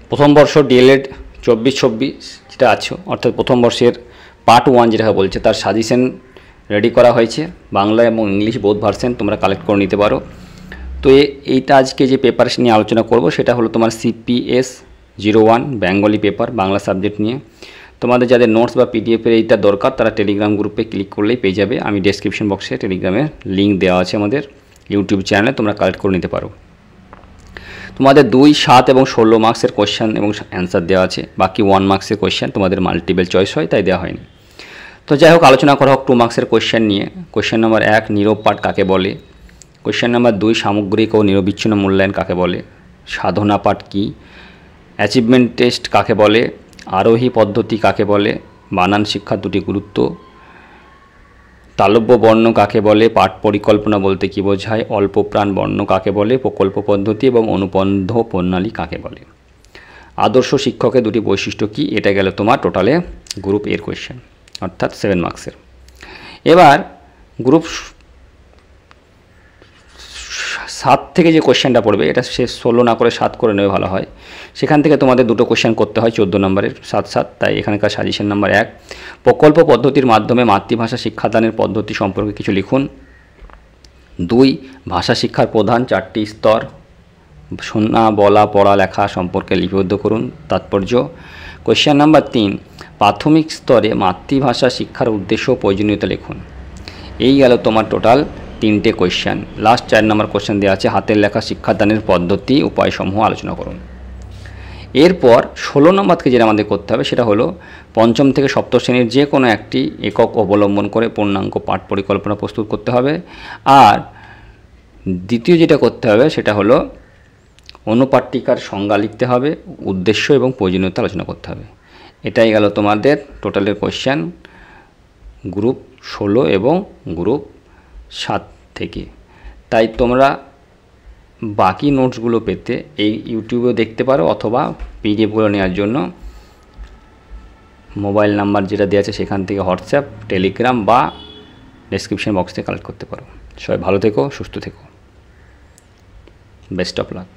প্রথম বর্ষ ডিএলএড 24-26 যেটা আছে, অর্থাৎ প্রথম বর্ষের পার্ট 1 যেটা বলছে, তার সাজেশন রেডি করা হয়েছে, বাংলা এবং ইংলিশ বোথ ভার্সন তোমরা কালেক্ট করে নিতে পারো। তো এইটা আজকে যে পেপারস নিয়ে আলোচনা করব সেটা হলো তোমার CPS 01 Bengali paper, Bangla subject নিয়ে। তোমাদের যাদের নোটস বা পিডিএফের এইটা দরকার তারা টেলিগ্রাম গ্রুপে ক্লিক করলেই পেয়ে যাবে। আমি ডেসক্রিপশন বক্সে টেলিগ্রামের লিঙ্ক দেওয়া আছে আমাদের ইউটিউব চ্যানেলে, তোমরা কালেক্ট করে নিতে পারো। তোমাদের 2, 7 এবং 16 মার্কসের কোয়েশ্চেন এবং অ্যান্সার দেওয়া আছে, বাকি 1 মার্কসের কোয়েশ্চেন তোমাদের মাল্টিপল চয়েস হয় তাই দেওয়া হয়নি। তো যাই হোক, আলোচনা করা হোক 2 মার্কসের কোয়েশ্চেন নিয়ে। কোয়েশ্চেন নাম্বার 1, নীরব পাঠ কাকে বলে? কোয়েশ্চেন নাম্বার 2, সামগ্রিক ও নিরবিচ্ছিন্ন মূল্যায়ন কাকে বলে? সাধনা পাঠ কী? অ্যাচিভমেন্ট টেস্ট কাকে বলে? আরোহী পদ্ধতি কাকে বলে? বানান শিক্ষার দুটি গুরুত্ব। তালব্য বর্ণ কাকে বলে? পাঠ পরিকল্পনা বলতে কী বোঝায়? অল্প প্রাণ বর্ণ কাকে বলে? প্রকল্প পদ্ধতি এবং অনুবন্ধ প্রণালী কাকে বলে? আদর্শ শিক্ষকের দুটি বৈশিষ্ট্য কী? এটা গেল তোমার টোটালে গ্রুপ এর কোয়েশ্চেন, অর্থাৎ 7 মার্কসের। এবার গ্রুপ 7 থেকে যে কোয়েশ্চেনটা পড়বে, এটা সে 16 না করে 7 করে নেবে ভালো হয়। সেখান থেকে তোমাদের দুটো কোয়েশ্চেন করতে হয় 14 নম্বরের 7-7। তাই এখানকার সাজেশন নাম্বার 1, প্রকল্প পদ্ধতির মাধ্যমে মাতৃভাষা শিক্ষাদানের পদ্ধতি সম্পর্কে কিছু লিখুন। 2, ভাষা শিক্ষার প্রধান 4টি স্তর, শোনা, বলা, পড়া, লেখা সম্পর্কে লিপিবদ্ধ করুন তাৎপর্য। কোয়েশ্চেন নাম্বার 3, প্রাথমিক স্তরে মাতৃভাষা শিক্ষার উদ্দেশ্য ও প্রয়োজনীয়তা লিখুন। এই গেল তোমার টোটাল 3টে কোয়েশ্চেন। লাস্ট 4 নম্বর কোয়েশ্চেন দেওয়া আছে, হাতের লেখা শিক্ষাদানের পদ্ধতি উপায়সমূহ আলোচনা করুন। এরপর 16 নম্বর থেকে যেটা আমাদের করতে হবে সেটা হলো পঞ্চম থেকে সপ্তম শ্রেণীর যে কোনো একটি একক অবলম্বন করে পূর্ণাঙ্গ পাঠ পরিকল্পনা প্রস্তুত করতে হবে। আর দ্বিতীয় যেটা করতে হবে সেটা হলো অনুপাঠিকার সংজ্ঞা লিখতে হবে, উদ্দেশ্য এবং প্রয়োজনীয়তা আলোচনা করতে হবে। এটাই গেল তোমাদের টোটালের কোয়েশ্চেন গ্রুপ 16 এবং গ্রুপ 7 থেকে। তাই তোমরা বাকি নোটসগুলো পেতে এই ইউটিউবেও দেখতে পারো, অথবা পিডিএফগুলো নেওয়ার জন্য মোবাইল নাম্বার যেটা দেওয়া আছে সেখান থেকে হোয়াটসঅ্যাপ, টেলিগ্রাম বা ডেসক্রিপশন বক্স থেকে কালেক্ট করতে পারো। সবাই ভালো থেকো, সুস্থ থেকো, বেস্ট অফ লাক।